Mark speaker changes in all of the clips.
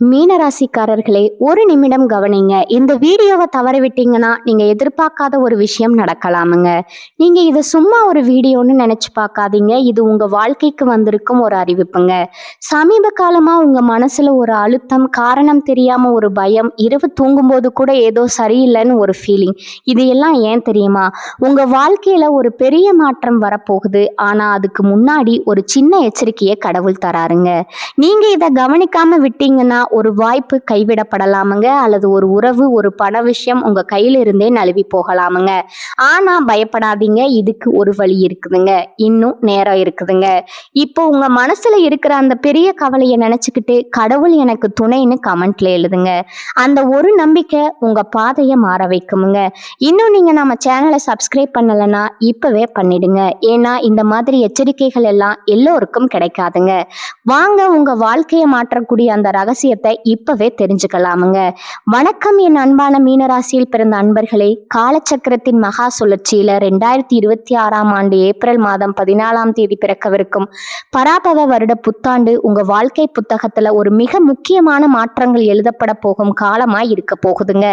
Speaker 1: மீனராசிக்காரர்களே, ஒரு நிமிடம் கவனிங்க. இந்த வீடியோவை தவற விட்டீங்கன்னா நீங்க எதிர்பார்க்காத ஒரு விஷயம் நடக்கலாமுங்க. நீங்க இதை சும்மா ஒரு வீடியோன்னு நினைச்சு பார்க்காதீங்க. இது உங்க வாழ்க்கைக்கு வந்திருக்கும் ஒரு அறிவிப்புங்க. சமீப காலமா உங்க மனசுல ஒரு அழுத்தம், காரணம் தெரியாம ஒரு பயம், இரவு தூங்கும்போது கூட ஏதோ சரியில்லைன்னு ஒரு ஃபீலிங். இது எல்லாம் ஏன் தெரியுமா? உங்க வாழ்க்கையில ஒரு பெரிய மாற்றம் வரப்போகுது. ஆனா அதுக்கு முன்னாடி ஒரு சின்ன எச்சரிக்கையை கடவுள் தராருங்க. நீங்க இதை கவனிக்காம விட்டீங்கன்னா ஒரு வாய்ப்பு கைவிடப்படலாமுங்க, அல்லது ஒரு உறவு, ஒரு பண விஷயம் உங்க கையில இருந்தே நழுவி போகலாமுங்க. ஆனா பயப்படாதீங்க, இதுக்கு ஒரு வழி இருக்குதுங்க. இன்னும் நேரம் இருக்குதுங்க. இப்போ உங்க மனசுல இருக்கிற அந்த பெரிய கவலையை நினைச்சுக்கிட்டு கடவுள் எனக்கு துணைன்னு கமெண்ட்ல எழுதுங்க. அந்த ஒரு நம்பிக்கை உங்க பாதையை மாற வைக்குமுங்க. இன்னும் நீங்க நம்ம சேனலை சப்ஸ்கிரைப் பண்ணலைன்னா இப்பவே பண்ணிடுங்க. ஏன்னா இந்த மாதிரி எச்சரிக்கைகள் எல்லாம் எல்லோருக்கும் கிடைக்காதுங்க. வாங்க உங்க வாழ்க்கையை மாற்றக்கூடிய அந்த ரகசியத்தை இப்பவே தெரிஞ்சுக்கலாமுங்க. வணக்கம் என் அன்பான மீனராசியில் பிறந்த அன்பர்களே. காலச்சக்கரத்தின் மகா சுழற்சியில 2026 ஆண்டு ஏப்ரல் மாதம் 14 பிறக்கவிருக்கும் பராபவ வருட புத்தாண்டு உங்க வாழ்க்கை புத்தகத்துல ஒரு மிக முக்கியமான மாற்றங்கள் எழுதப்பட போகும் காலமா இருக்க போகுதுங்க.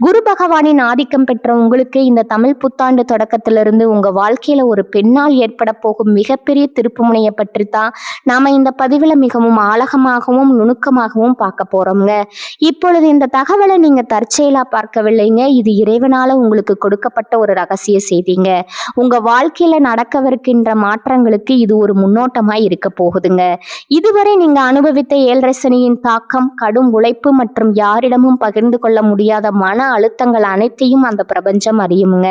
Speaker 1: குரு பகவானின் ஆதிக்கம் பெற்ற உங்களுக்கு இந்த தமிழ் புத்தாண்டு தொடக்கத்திலிருந்து உங்க வாழ்க்கையில ஒரு பெண்ணால் ஏற்பட போகும் மிகப்பெரிய திருப்பு முனையை பற்றி தான் நாம இந்த பதிவுல மிகவும் ஆழமாகவும் நுணுக்கமாகவும் பார்க்க போறோம்ங்க. இப்பொழுது இந்த தகவலை நீங்க தற்செயலா பார்க்கவில்லைங்க. இது இறைவனால உங்களுக்கு கொடுக்கப்பட்ட ஒரு ரகசிய செய்திங்க. உங்க வாழ்க்கையில நடக்கவிருக்கின்ற மாற்றங்களுக்கு இது ஒரு முன்னோட்டமா இருக்க போகுதுங்க. இதுவரை நீங்க அனுபவித்த 7 சனியின் தாக்கம், கடும் உழைப்பு மற்றும் யாரிடமும் பகிர்ந்து கொள்ள முடியாத மன அழுத்தங்கள் அனைத்தையும் அந்த பிரபஞ்சம் அறியுமுங்க.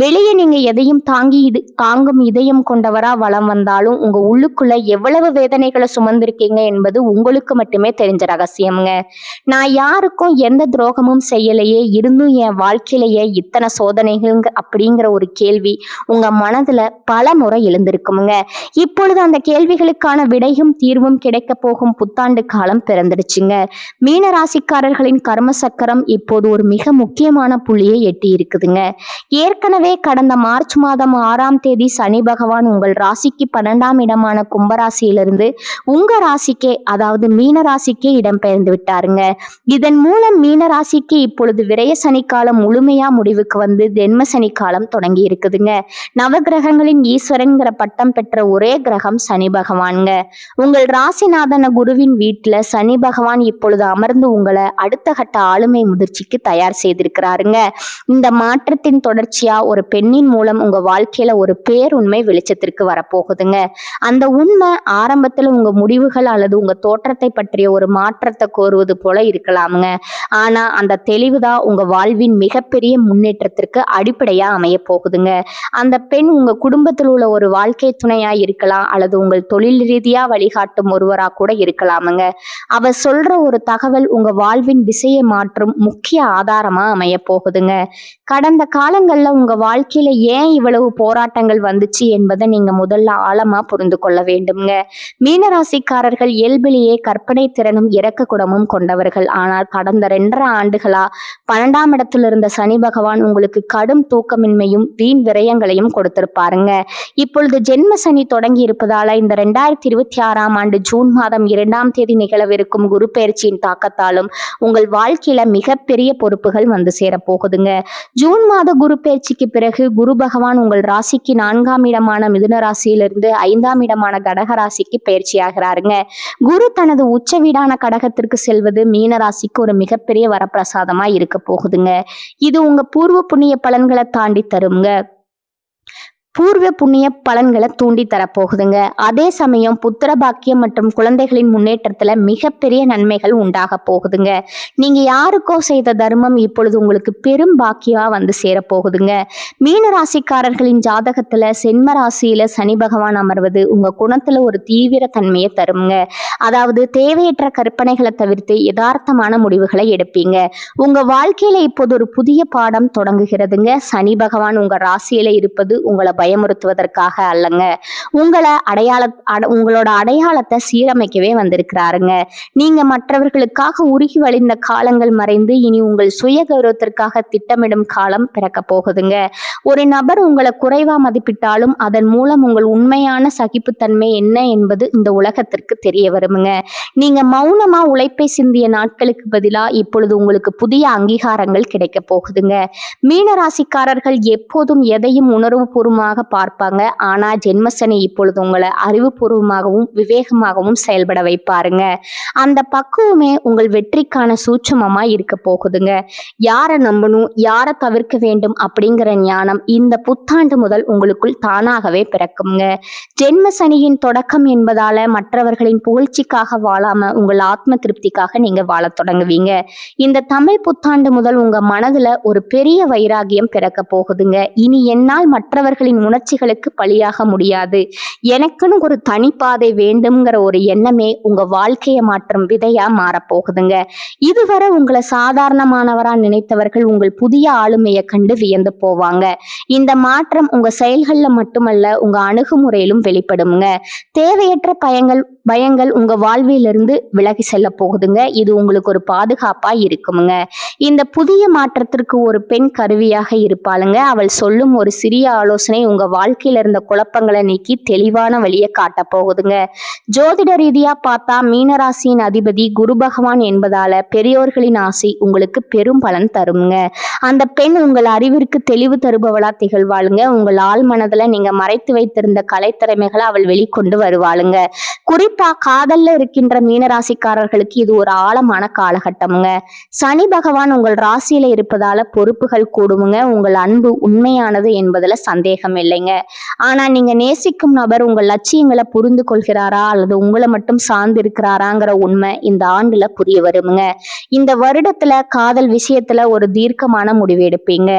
Speaker 1: வெளியே நீங்க எதையும் தாங்கும் இதயம் கொண்டவரா வலம் வந்தாலும் உங்க உள்ளுக்குள்ள எவ்வளவு வேதனைகளை சுமந்திருக்கீங்க என்பது உங்களுக்கு மட்டுமே தெரிஞ்ச ரகசியம்ங்க. நான் யாருக்கும் எந்த துரோகமும் செய்யலையே, இருந்தும் என் வாழ்க்கையிலேயே இத்தனை சோதனைகள் அப்படிங்கிற ஒரு கேள்வி உங்க மனதுல பல முறை எழுந்திருக்குமுங்க. இப்பொழுது அந்த கேள்விகளுக்கான விடையும் தீர்வும் கிடைக்க போகும் புத்தாண்டு காலம் பிறந்துடுச்சுங்க. மீனராசிக்காரர்களின் கர்ம சக்கரம் இப்போது ஒரு மிக முக்கியமான புள்ளியை எட்டி இருக்குதுங்க. ஏற்கனவே கடந்த மார்ச் மாதம் 6ஆம் தேதி சனி பகவான் உங்கள் ராசிக்கு 12ஆம் இடமான கும்பராசியிலிருந்து உங்க ராசிக்கே, அதாவது மீன ராசிக்கே இடம்பெயர்ந்து விட்டாருங்க. இதன் மூலம் மீன ராசிக்கு இப்பொழுது விரய சனிக்காலம் முழுமையா முடிவுக்கு வந்து தென்ம சனிக்காலம் தொடங்கி இருக்குதுங்க. நவகிரகங்களின் ஈஸ்வரன்கிற பட்டம் பெற்ற ஒரே கிரகம் சனி பகவான்ங்க. உங்கள் ராசிநாதன குருவின் வீட்டுல சனி பகவான் இப்பொழுது அமர்ந்து உங்களை அடுத்த கட்ட ஆளுமை முதிர்ச்சிக்கு தயார் செய்திருக்கிறாருங்க. இந்த மாற்றத்தின் தொடர்ச்சியா ஒரு பெண்ணின் மூலம் உங்க வாழ்க்கையில ஒரு பேருண்மை வெளிச்சத்திற்கு வரப்போகுதுங்க. அந்த உண்மை ஆரம்பத்துல உங்க முடிவுகள் அல்லது உங்க தோற்றத்தை பற்றிய ஒரு மாற்றத்தை கோருவது போல இருக்கலாமுங்க. ஆனா அந்த தெளிவுதான் உங்க வாழ்வின் மிகப்பெரிய முன்னேற்றத்திற்கு அடிப்படையா அமைய போகுதுங்க. அந்த பெண் உங்க குடும்பத்தில் உள்ள ஒரு வாழ்க்கை துணையா இருக்கலாம், அல்லது உங்கள் தொழில் ரீதியா வழிகாட்டும் ஒருவரா கூட இருக்கலாமுங்க. அவ சொல்ற ஒரு தகவல் உங்க வாழ்வின் திசையை மாற்றும் முக்கிய ஆதாரமா அமைய போகுதுங்க. கடந்த காலங்கள்ல உங்க வாழ்க்கையில ஏன் இவ்வளவு போராட்டங்கள் வந்துச்சு என்பதை நீங்க முதல்ல ஆழமா புரிந்து கொள்ள வேண்டும்ங்க. மீனராசிக்காரர்கள் இயல்பிலேயே கற்பனை திறனும் இரக்க குணமும் கொண்டவர்கள். ஆனால் கடந்த 2.5 ஆண்டுகளா 12ஆம் இடத்துல இருந்த சனி பகவான் உங்களுக்கு கடும் தூக்கமின்மையும் வீண் விரயங்களையும் கொடுத்திருப்பாருங்க. இப்பொழுது ஜென்ம சனி தொடங்கி இருப்பதால இந்த 2026ஆம் ஆண்டு ஜூன் மாதம் 2ஆம் தேதி நிகழவிருக்கும் குரு பயிற்சியின் தாக்கத்தாலும் உங்கள் வாழ்க்கையில மிகப்பெரிய பொறுப்புகள் வந்து சேர போகுதுங்க. ஜூன் மாத குரு பயிற்சிக்கு பிறகு குரு பகவான் உங்கள் ராசிக்கு 4ஆம் இடமான மிதுன ராசியிலிருந்து 5ஆம் இடமான கடக ராசிக்கு பயிற்சி ஆகிறாருங்க. குரு தனது உச்ச வீடான கடகத்திற்கு செல்வது மீன ராசிக்கு ஒரு மிகப்பெரிய வரப்பிரசாதமா இருக்க போகுதுங்க. இது உங்க பூர்வ புண்ணிய பலன்களை தாண்டி தருங்க. பூர்வ புண்ணிய பலன்களை தூண்டி தரப்போகுதுங்க. அதே சமயம் புத்திர பாக்கியம் மற்றும் குழந்தைகளின் முன்னேற்றத்துல மிகப்பெரிய நன்மைகள் உண்டாக போகுதுங்க. நீங்க யாருக்கோ செய்த தர்மம் இப்பொழுது உங்களுக்கு பெரும் பாக்கியமா வந்து சேரப்போகுதுங்க. மீன ராசிக்காரர்களின் ஜாதகத்துல சென்ம ராசியில சனி பகவான் அமர்வது உங்க குணத்துல ஒரு தீவிர தன்மையை தருங்க. அதாவது தேவையற்ற கற்பனைகளை தவிர்த்து யதார்த்தமான முடிவுகளை எடுப்பீங்க. உங்க வாழ்க்கையில இப்போது ஒரு புதிய பாடம் தொடங்குகிறதுங்க. சனி பகவான் உங்க ராசியில இருப்பது உங்களை பயமுறுத்துவதற்காக அல்லங்க. உங்களோட அடையாளத்தை சீரமைக்கவே வந்திருக்கிறாருங்க. நீங்க மற்றவர்களுக்காக உருகி வழிந்த காலங்கள் மறைந்து இனி உங்கள் சுய கௌரவத்திற்காக திட்டமிடும் காலம் பிறக்க போகுதுங்க. ஒரு நபர் உங்களை குறைவா மதிப்பிட்டாலும் அதன் மூலம் உங்கள் உண்மையான சகிப்புத்தன்மை என்ன என்பது இந்த உலகத்திற்கு தெரிய வருமுங்க. நீங்க மௌனமா உழைப்பை சிந்திய நாட்களுக்கு பதிலா இப்பொழுது உங்களுக்கு புதிய அங்கீகாரங்கள் கிடைக்க போகுதுங்க. மீன ராசிக்காரர்கள் எப்போதும் எதையும் உணர்வுபூர்வமாக பார்ப்பாங்க. ஆனா ஜென்மசனி இப்பொழுது உங்களை அறிவுபூர்வமாகவும் விவேகமாகவும் செயல்பட வைப்பாருங்க. அந்த பக்குவமே உங்கள் வெற்றிக்கான சூட்சுமமா இருக்க போகுதுங்க. யாரை நம்பணும், யாரை தவிர்க்க வேண்டும் அப்படிங்கிற ஞானம் இந்த புத்தாண்டு முதல் உங்களுக்குள் தானாகவே பிறக்குங்க. ஜென்ம சனியின் தொடக்கம் என்பதால மற்றவர்களின் புகழ்ச்சிக்காக வாழாம உங்கள் ஆத்ம திருப்திக்காக நீங்க வாழ தொடங்குவீங்க. இந்த தமிழ் புத்தாண்டு முதல் உங்க மனதுல ஒரு பெரிய வைராகியம் பிறக்க போகுதுங்க. இனி என்னால் மற்றவர்களின் உணர்ச்சிகளுக்கு பலியாக முடியாது, எனக்குன்னு ஒரு தனிப்பாதை வேண்டும்ங்கிற ஒரு எண்ணமே உங்க வாழ்க்கையை மாற்றும் விதையா மாறப்போகுதுங்க. இதுவரை உங்களை சாதாரணமானவரா நினைத்தவர்கள் உங்கள் புதிய ஆளுமையை கண்டு வியந்து போவாங்க. இந்த மாற்றம் உங்க செயல்கள்ல மட்டுமல்ல, உங்க அணுகுமுறையிலும் வெளிப்படுங்க. தேவையற்ற பயங்கள் உங்க வாழ்விலிருந்து விலகி செல்ல போகுதுங்க. இது உங்களுக்கு ஒரு பாதுகாப்பா இருக்குமுங்க. இந்த புதிய மாற்றத்திற்கு ஒரு பெண் கருவியாக இருப்பாளுங்க. அவள் சொல்லும் ஒரு சிறிய ஆலோசனை உங்க வாழ்க்கையில இருந்த குழப்பங்களை நீக்கி தெளிவான வழியை காட்ட போகுதுங்க. ஜோதிட ரீதியா பார்த்தா மீனராசியின் அதிபதி குரு பகவான் என்பதால பெரியோர்களின் ஆசை உங்களுக்கு பெரும் பலன் தருங்க. அந்த பெண் உங்கள் அறிவிற்கு தெளிவு தருபவளா திகழ்வாளுங்க. உங்கள் ஆள் மனதுல நீங்க மறைத்து வைத்திருந்த கலைத்திறமைகளை அவள் வெளிக்கொண்டு வருவாளுங்க. குறிப்பா காதல்ல இருக்கின்ற மீனராசிக்காரர்களுக்கு இது ஒரு ஆழமான காலகட்டமுங்க. சனி பகவான் உங்கள் ராசியில இருப்பதால பொறுப்புகள் கூடுமுங்க. உங்கள் அன்பு உண்மையானது என்பதுல சந்தேகம் இல்லைங்க. ஆனா நீங்க நேசிக்கும் நபர் உங்கள் லட்சியங்களை புரிந்து கொள்கிறாரா அல்லது உங்களை மட்டும் சார்ந்து இருக்கிறாராங்கிற உண்மை இந்த ஆண்டுல புரிய வருமுங்க. இந்த வருடத்துல காதல் விஷயத்துல ஒரு தீர்க்கமான முடிவு எடுப்பீங்க.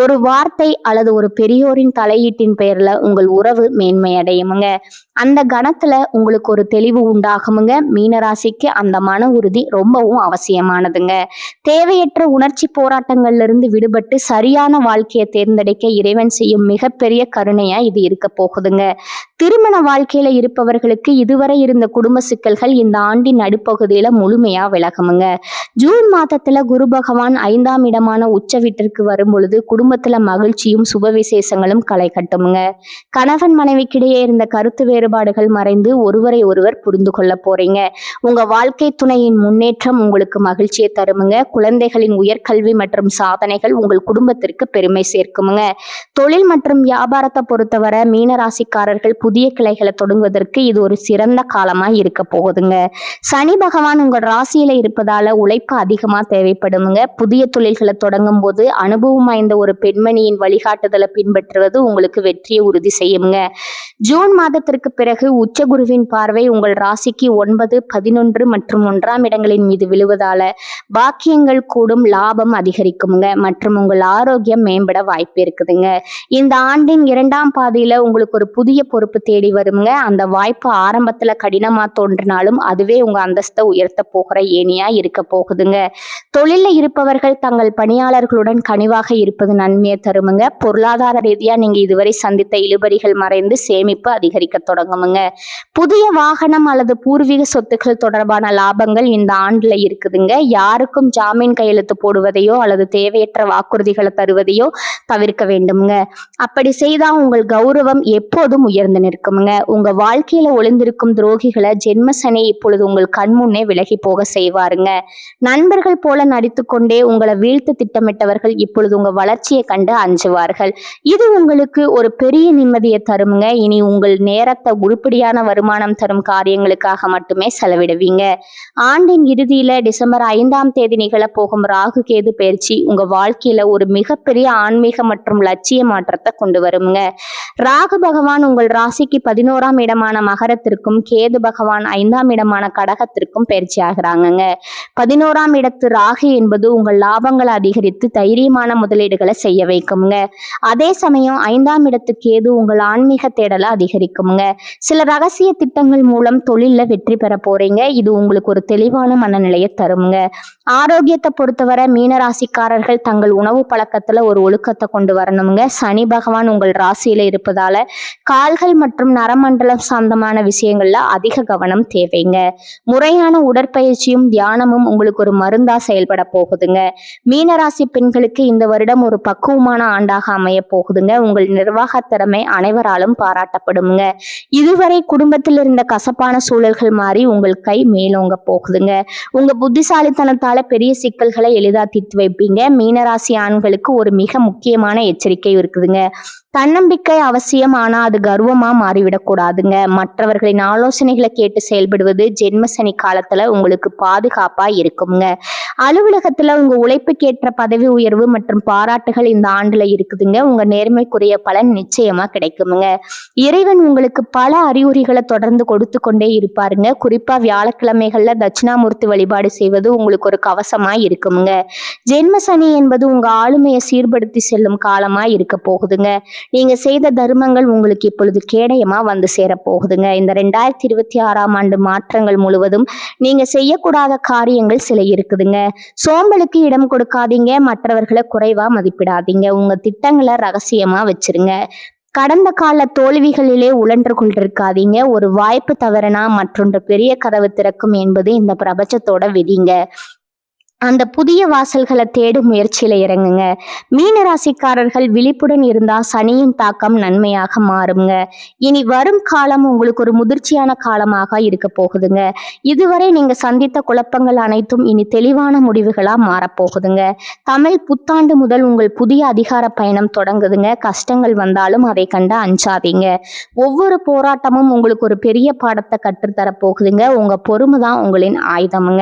Speaker 1: ஒரு வார்த்தை அல்லது ஒரு பெரியோரின் தலையீட்டின் பெயர்ல உங்கள் உறவு மேன்மையடையுமுங்க. அந்த கணத்துல உங்களுக்கு ஒரு தெளிவு உண்டாகுமுங்க. மீனராசிக்கு அந்த மன உறுதி ரொம்பவும் அவசியமானதுங்க. தேவையற்ற உணர்ச்சி போராட்டங்கள்ல இருந்து விடுபட்டு சரியான வாழ்க்கையை தேர்ந்தெடுக்க இறைவன் செய்யும் மிகப்பெரிய கருணையா இது இருக்க போகுதுங்க. திருமண வாழ்க்கையில இருப்பவர்களுக்கு இதுவரை இருந்த குடும்ப சிக்கல்கள் இந்த ஆண்டின் நடுப்பகுதியில முழுமையா விலகுமுங்க. ஜூன் மாதத்துல குரு பகவான் 5ஆம் இடமான உச்ச வீட்டிற்கு வரும் பொழுது குடும்பத்துல மகிழ்ச்சியும் சுப விசேஷங்களும் களை கட்டுமுங்க. கணவன் மனைவிக்கிடையே இருந்த கருத்து வேறுபாடுகள் மறைந்து ஒருவரை ஒருவர் புரிந்து கொள்ள போறீங்க. உங்க வாழ்க்கை துணையின் முன்னேற்றம் உங்களுக்கு மகிழ்ச்சியை தருமுங்க. குழந்தைகளின் உயர்கல்வி மற்றும் சாதனைகள் உங்கள் குடும்பத்திற்கு பெருமை சேர்க்குமுங்க. தொழில் மற்றும் வியாபாரத்தை பொறுத்தவரை மீனராசிக்காரர்கள் புதிய கிளைகளை தொடங்குவதற்கு இது ஒரு சிறந்த காலமா இருக்க போகுதுங்க. சனி பகவான் உங்கள் ராசியில இருப்பதால உழைப்பு அதிகமா தேவைப்படுமுங்க. புதிய தொழில்களை தொடங்கும் போது அனுபவம் வாய்ந்த ஒரு பெண்மணியின் வழிகாட்டுதலை பின்பற்றுவது உங்களுக்கு வெற்றியை உறுதி செய்யுங்க. ஜூன் மாதத்திற்கு பிறகு உச்சகுருவின் பார்வை உங்கள் ராசிக்கு 9, 11 மற்றும் 1ஆம் இடங்களின் மீது விழுவதால பாக்கியங்கள் கூடும், லாபம் அதிகரிக்குமுங்க மற்றும் உங்கள் ஆரோக்கியம் மேம்பட வாய்ப்பு இருக்குதுங்க. இந்த ஆண்டின் 2ஆம் பாதியில உங்களுக்கு ஒரு புதிய பொறுப்பு தேடி வருங்க. அந்த வாய்ப்பு ஆரம்பத்துல கடினமா தோன்றினாலும் அதுவே உங்க அந்தஸ்தை உயர்த்த போகிற ஏணியா இருக்க போகுதுங்க. தொழில இருப்பவர்கள் தங்கள் பணியாளர்களுடன் கனிவாக இருப்பது நன்மையை தருமுங்க. பொருளாதார ரீதியா நீங்க இதுவரை சந்தித்த இழுபறிகள் மறைந்து சேமிப்பு அதிகரிக்க தொடங்குமுங்க. புதிய வாகனம் அல்லது பூர்வீக சொத்துக்கள் தொடர்பான லாபங்கள் இந்த ஆண்டுல இருக்குதுங்க. யாருக்கும் ஜாமீன் கையெழுத்து போடுவதையோ அல்லது தேவையற்ற வாக்குறுதிகளை தருவதையோ தவிர்க்க வேண்டுமுங்க. அப்படி செய்தா உங்கள் கௌரவம் எப்போதும் உயர்ந்து நிற்குமுங்க. உங்க வாழ்க்கையில ஒளிந்திருக்கும் துரோகிகளை ஜென்மசனி இப்பொழுது உங்கள் கண் முன்னே விலகி போக செய்வாருங்க. நண்பர்கள் போல நடித்துக்கொண்டே உங்களை வீழ்த்த திட்டமிட்டவர்கள் இப்பொழுது உங்க வளர்ச்சியை கண்டு அஞ்சுவார்கள். இது உங்களுக்கு ஒரு பெரிய நிம்மதியை தருமுங்க. இனி உங்கள் நேரத்தை உருப்படியான வருமானம் தரும் காரியங்களுக்காக மட்டுமே செலவிடுவீங்க. ஆண்டின் இறுதியில டிசம்பர் 5ஆம் தேதி நிகழ போகும் ராகு கேது பயிற்சி உங்க வாழ்க்கையில ஒரு மிகப்பெரிய ஆன்மீக மற்றும் லட்சிய மாற்றத்தை கொண்டு வருங்க. ராகு பகவான் உங்கள் ராசிக்கு 11ஆம் இடமான மகரத்திற்கும் கேது பகவான் 5ஆம் இடமான கடகத்திற்கும் பயிற்சி ஆகிறாங்க. 11ஆம் இடத்து ராகு என்பது உங்கள் லாபங்களை அதிகரித்து தைரியமான முதலீடுகளை செய்ய வைக்குங்க. அதே சமயம் 5ஆம் இடத்து கேது உங்கள் ஆன்மீக தேடலை அதிகரிக்குங்க. சில ரகசிய திட்டங்கள் மூலம் தொழில வெற்றி பெற போறீங்க. இது உங்களுக்கு ஒரு தெளிவான மனநிலையை தருங்க. ஆரோக்கியத்தை பொறுத்தவரை மீனராசிக்காரர்கள் தங்கள் உணவு பழக்கத்துல ஒரு ஒழுக்கத்தை கொண்டு வரணுங்க. சனி பகவான் உங்கள் உங்கள் ராசியில இருப்பதால கால்கள் மற்றும் நரமண்டலம் சார்ந்தமான விஷயங்கள்ல அதிக கவனம் தேவைங்க. முறையான உடற்பயிற்சியும் தியானமும் உங்களுக்கு ஒரு மருந்தா செயல்பட போகுதுங்க. மீனராசி பெண்களுக்கு இந்த வருடம் ஒரு பக்குவமான ஆண்டாக அமைய போகுதுங்க. உங்கள் நிர்வாக திறமை அனைவராலும் பாராட்டப்படுங்க. இதுவரை குடும்பத்தில் இருந்த கசப்பான சூழல்கள் மாறி உங்கள் கை மேலோங்க போகுதுங்க. உங்க புத்திசாலித்தனத்தால பெரிய சிக்கல்களை எளிதா தீர்த்து வைப்பீங்க. மீனராசி ஆண்களுக்கு ஒரு மிக முக்கியமான எச்சரிக்கை இருக்குதுங்க. தன்னம்பிக்கை அவசியம், ஆனா அது கர்வமா மாறிவிடக் கூடாதுங்க. மற்றவர்களின் ஆலோசனைகளை கேட்டு செயல்படுவது ஜென்ம சனி காலத்துல உங்களுக்கு பாதுகாப்பா இருக்குங்க. அலுவலகத்துல உங்க உழைப்புக்கேற்ற பதவி உயர்வு மற்றும் பாராட்டுகள் இந்த ஆண்டுல இருக்குதுங்க. உங்க நேர்மைக்குரிய பலன் நிச்சயமா கிடைக்குமுங்க. இறைவன் உங்களுக்கு பல அறிகுறிகளை தொடர்ந்து கொடுத்து கொண்டே இருப்பாருங்க. குறிப்பா வியாழக்கிழமைகள்ல தட்சிணாமூர்த்தி வழிபாடு செய்வது உங்களுக்கு ஒரு கவசமா இருக்குமுங்க. ஜென்ம சனி என்பது உங்க ஆளுமையை சீர்படுத்தி செல்லும் காலமா இருக்க போகுதுங்க. நீங்க செய்த தர்மங்கள் உங்களுக்கு இப்பொழுது கேடயமா வந்து சேர போகுதுங்க. இந்த 2026ஆம் ஆண்டு மாற்றங்கள் முழுவதும் நீங்க செய்யக்கூடாத காரியங்கள் சில இருக்குதுங்க. சோம்பலுக்கு இடம் கொடுக்காதீங்க. மற்றவர்களை குறைவா மதிப்பிடாதீங்க. உங்க திட்டங்களை ரகசியமா வச்சிருங்க. கடந்த கால தோல்விகளிலே உழன்று கொண்டிருக்காதீங்க. ஒரு வாய்ப்பு தவறுனா மற்றொன்று பெரிய கதவு திறக்கும் என்பது இந்த பிரபஞ்சத்தோட விதிங்க. அந்த புதிய வாசல்களை தேடும் முயற்சியில இறங்குங்க. மீனராசிக்காரர்கள் விழிப்புடன் இருந்தா சனியின் தாக்கம் நன்மையாக மாறுங்க. இனி வரும் காலம் உங்களுக்கு ஒரு முதிர்ச்சியான காலமாக இருக்க போகுதுங்க. இதுவரை நீங்க சந்தித்த குழப்பங்கள் அனைத்தும் இனி தெளிவான முடிவுகளா மாறப்போகுதுங்க. தமிழ் புத்தாண்டு முதல் உங்கள் புதிய அதிகார பயணம் தொடங்குதுங்க. கஷ்டங்கள் வந்தாலும் அதை கண்டு அஞ்சாதீங்க. ஒவ்வொரு போராட்டமும் உங்களுக்கு ஒரு பெரிய பாடத்தை கற்றுத்தர போகுதுங்க. உங்க பொறுமை தான் உங்களின் ஆயுதமுங்க.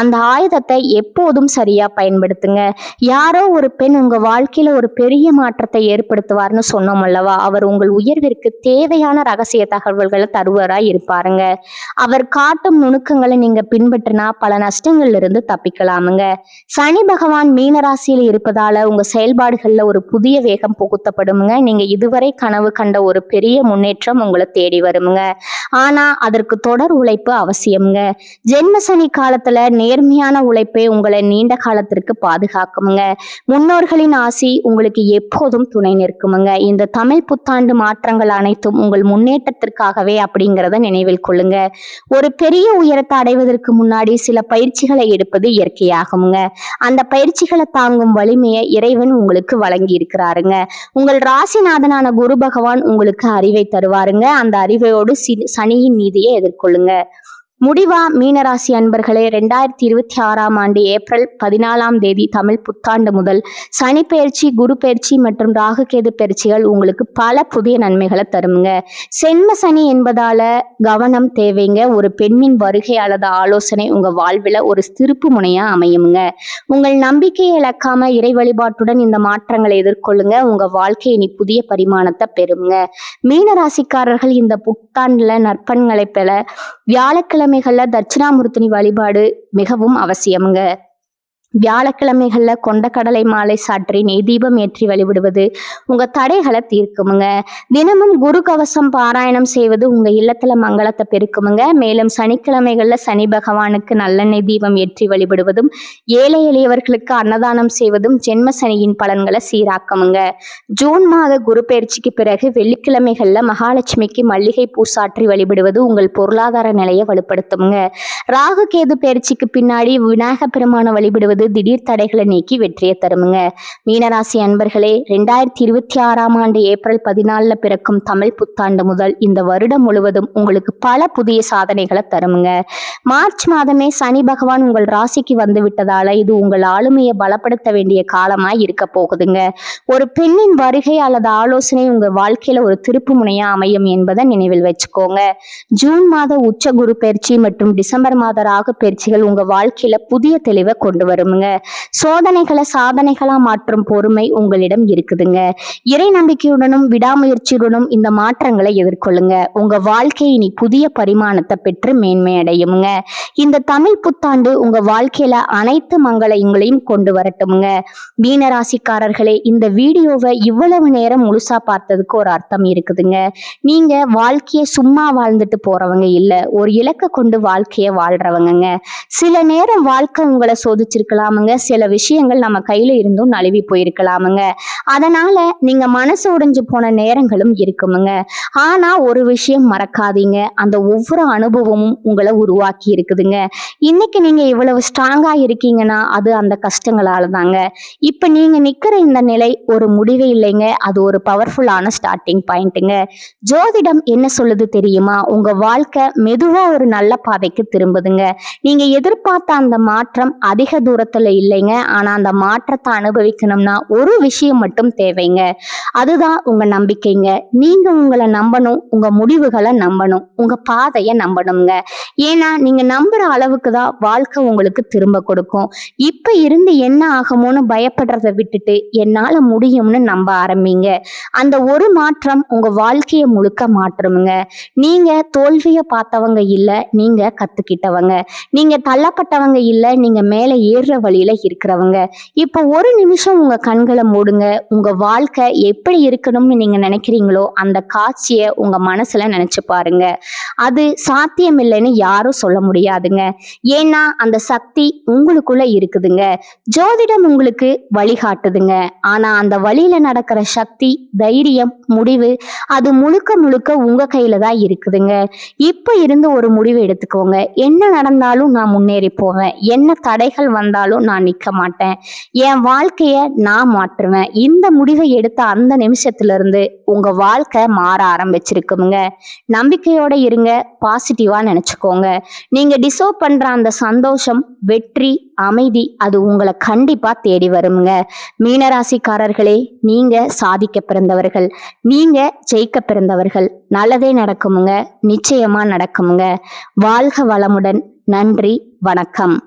Speaker 1: அந்த ஆயுதத்தை எப்போதும் சரியா பயன்படுத்துங்க. யாரோ ஒரு பெண் உங்க வாழ்க்கையில ஒரு பெரிய மாற்றத்தை ஏற்படுத்துவார்னு சொன்னோம் அல்லவா, அவர் உங்கள் உயர்விற்கு தேவையான ரகசிய தகவல்களை தருவரா இருப்பாருங்க. அவர் காட்டும் நுணுக்கங்களை நீங்க பின்பற்றினா பல நஷ்டங்கள்ல இருந்து தப்பிக்கலாமுங்க. சனி பகவான் மீனராசியில் இருப்பதால உங்க செயல்பாடுகள்ல ஒரு புதிய வேகம் புகுத்தப்படுமுங்க. நீங்க இதுவரை கனவு கண்ட ஒரு பெரிய முன்னேற்றம் உங்களை தேடி வருமுங்க. ஆனா அதற்கு தொடர் உழைப்பு அவசியம்ங்க. ஜென்ம சனி காலத்துல நேர்மையான உழைப்பே உங்களை நீண்ட காலத்திற்கு பாதுகாக்குமுங்க. முன்னோர்களின் ஆசி உங்களுக்கு எப்போதும் துணை நிற்குமுங்க. இந்த தமிழ் புத்தாண்டு மாற்றங்கள் அனைத்தும் உங்கள் முன்னேற்றத்திற்காகவே அப்படிங்கிறத நினைவில் கொள்ளுங்க. ஒரு பெரிய உயரத்தை அடைவதற்கு முன்னாடி சில பயிற்சிகளை எடுப்பது இயற்கையாகுங்க. அந்த பயிற்சிகளை தாங்கும் வலிமையை இறைவன் உங்களுக்கு வழங்கி இருக்கிறாருங்க. உங்கள் ராசிநாதனான குரு பகவான் உங்களுக்கு அறிவை தருவாருங்க. அந்த அறிவையோடு சனியின் நீதியை எதிர்கொள்ளுங்க. முடிவா மீனராசி அன்பர்களே, 2026ஆம் ஆண்டு ஏப்ரல் 14ஆம் தமிழ் புத்தாண்டு முதல் சனி பயிற்சி, குரு பயிற்சி மற்றும் ராகு கேது பயிற்சிகள் உங்களுக்கு பல புதிய நன்மைகளை தருமுங்க. சென்ம சனி என்பதால கவனம் தேவைங்க. ஒரு பெண்ணின் வருகை அல்லது ஆலோசனை உங்க வாழ்வில் ஒரு திருப்பு முனையா அமையுங்க. உங்கள் நம்பிக்கையை இழக்காம இறை வழிபாட்டுடன் இந்த மாற்றங்களை எதிர்கொள்ளுங்க. உங்க வாழ்க்கை இனி புதிய பரிமாணத்தை பெறுங்க. மீனராசிக்காரர்கள் இந்த புத்தாண்டுல நற்பண்களை பெற வியாழக்கிழமைகள்ல தட்சிணாமூர்த்தி வழிபாடு மிகவும் அவசியமுங்க. வியாழக்கிழமைகள்ல கொண்டக்கடலை மாலை சாற்றி நெய் தீபம் ஏற்றி வழிபடுவது உங்க தடைகளை தீர்க்குமுங்க. தினமும் குரு கவசம் பாராயணம் செய்வது உங்க இல்லத்துல மங்களத்தை பெருக்குமுங்க. மேலும் சனிக்கிழமைகள்ல சனி பகவானுக்கு நல்லெண்ணெய் தீபம் ஏற்றி வழிபடுவதும் ஏழை எளியவர்களுக்கு அன்னதானம் செய்வதும் ஜென்ம சனியின் பலன்களை சீராக்குமுங்க. ஜூன் மாத குரு பயிற்சிக்கு பிறகு வெள்ளிக்கிழமைகள்ல மகாலட்சுமிக்கு மல்லிகை பூ சாற்றி வழிபடுவது உங்கள் பொருளாதார நிலையை வலுப்படுத்துமுங்க. ராகு கேது பயிற்சிக்கு பின்னாடி விநாயக பெருமான வழிபடுவது திடீர் தடைகளை நீக்கி வெற்றியை தருமுங்க. மீனராசி அன்பர்களே, 2026ஆம் ஆண்டு ஏப்ரல் 14 பிறக்கும் தமிழ் புத்தாண்டு முதல் இந்த வருடம் முழுவதும் உங்களுக்கு பல புதிய சாதனைகளை தருமுங்க. மார்ச் மாதமே சனி பகவான் உங்கள் ராசிக்கு வந்து விட்டதால இது உங்கள் ஆளுமையை பலப்படுத்த வேண்டிய காலமாய் இருக்க போகுதுங்க. ஒரு பெண்ணின் வருகை அல்லது ஆலோசனை உங்க வாழ்க்கையில ஒரு திருப்பு முனையா அமையும் என்பதை நினைவில் வச்சுக்கோங்க. ஜூன் மாத உச்ச குரு பயிற்சி மற்றும் டிசம்பர் மாத ராகு பயிற்சிகள் உங்க வாழ்க்கையில புதிய தெளிவை கொண்டு வருங்க. சோதனைகளை சாதனைகளா மாற்றும் பொறுமை உங்களிடம் இருக்குதுங்க. இறை நம்பிக்கையுடனும் விடாமுயற்சியுடனும் இந்த மாற்றங்களை எதிர்கொள்ளுங்க. உங்க வாழ்க்கை இனி புதிய பரிமாணத்தை பெற்று மேன்மை அடையுங்க. இந்த தமிழ் புத்தாண்டு உங்க வாழ்க்கையில அனைத்து மங்களங்களையும் கொண்டு வரட்டும்ங்க. மீனராசிக்காரர்களே, இந்த வீடியோவை இவ்வளவு நேரம் முழுசா பார்த்ததுக்கு ஒரு அர்த்தம் இருக்குதுங்க. நீங்க வாழ்க்கைய சும்மா வாழ்ந்துட்டு போறவங்க இல்ல, ஒரு இலக்கை கொண்டு வாழ்க்கைய வாழ்றவங்க. சில நேரம் வாழ்க்கை உங்களை சோதிச்சிருக்கலாம். போயிருக்கலாமுங்க. சில விஷயங்கள் நம்ம கையில இருந்தும் நழுவி போயிருக்கலாமுங்க. அதனால நீங்க மனசு உடைஞ்சு போன நேரங்களும் இருக்குமுங்க. ஆனா ஒரு விஷயம் மறக்காதீங்க. அந்த ஒவ்வொரு அனுபவமும் உங்கள உருவாக்கி இருக்குதுங்க. இன்னைக்கு நீங்க இவ்வளவு ஸ்ட்ராங்கா இருக்கீங்கன்னா, அது அந்த கஷ்டங்களால தாங்க. இப்ப நீங்க நிக்கிற இந்த நிலை ஒரு முடிவே இல்லைங்க. அது ஒரு பவர்ஃபுல்லான ஸ்டார்ட்டிங் பாயிண்ட்டுங்க. ஜோதிடம் என்ன சொல்லுது தெரியுமா? உங்க வாழ்க்கை மெதுவா ஒரு நல்ல பாதைக்கு திரும்புதுங்க. நீங்க எதிர்பார்த்த அந்த மாற்றம் அதிக தூரத்துல இல்லைங்க. ஆனா அந்த மாற்றத்தை அனுபவிக்கணும்னா ஒரு விஷயம் மட்டும் தேவைங்க. அதுதான் உங்க நம்பிக்கைங்க. நீங்க உங்களை நம்பணும், உங்க முடிவுகளை நம்பணும், உங்க பாதையை நம்பணுங்க. ஏன்னா நீங்க நம்புற அளவுக்கு தான் வாழ்க்கை உங்களுக்கு திரும்ப கொடுக்கும். இப்ப இருந்து என்ன ஆகுமோன்னு பயப்படுறதை விட்டுட்டு என்னால முடியும்னு நம்ப ஆரம்பிங்க. அந்த ஒரு மாற்றம் உங்க வாழ்க்கையை முழுக்க மாற்றுமுங்க. நீங்க தோல்வியை பார்த்தவங்க இல்ல, நீங்க கத்துக்கிட்டவங்க. நீங்க தள்ளப்பட்டவங்க இல்ல, நீங்க மேல ஏறுற வழியில இருக்கிறவங்க. இப்போ ஒரு நிமிஷம் உங்க கண்களை மூடுங்க. உங்க வாழ்க்கை எப்படி இருக்கணும்னு நீங்க நினைக்கிறீங்களோ அந்த காட்சியை உங்க மனசுல நினைச்சு பாருங்க. அது சாத்தியம் இல்லைன்னு யாரும் சொல்ல முடியாதுங்க. ஏன்னா அந்த சக்தி உங்களுக்குள்ள இருக்குதுங்க. ஜோதிடம் உங்களுக்கு வழிகாட்டுதுங்க. ஆனா அந்த வழியில நடக்கிற சக்தி, தைரியம், முடிவு அது முழுக்க முழுக்க உங்க கையில தான் இருக்குதுங்க. இப்ப இருந்து ஒரு முடிவு எடுத்துக்கோங்க. என்ன நடந்தாலும் நான் முன்னேறி போவேன். என்ன தடைகள் வந்தாலும் நான் நிக்க மாட்டேன். என் வாழ்க்கைய நான் மாற்றுவேன். இந்த முடிவை எடுத்த அந்த நிமிஷத்துல இருந்து உங்க வாழ்க்கை மாற ஆரம்பிச்சிருக்குங்க. நம்பிக்கையோட இருங்க. பாசிட்டிவா நினைச்சுக்கோங்க. நீங்க டிசர்வ் பண்ற அந்த சந்தோஷம், வெற்றி, அமைதி அது உங்களை கண்டிப்பா தேடி வருங்க. மீனராசிக்காரர்களே, நீங்க சாதிக்க பிறந்தவர்கள். நீங்க ஜெயிக்க பிறந்தவர்கள். நல்லதே நடக்குமுங்க. நிச்சயமா நடக்குமுங்க. வாழ்க வளமுடன். நன்றி. வணக்கம்.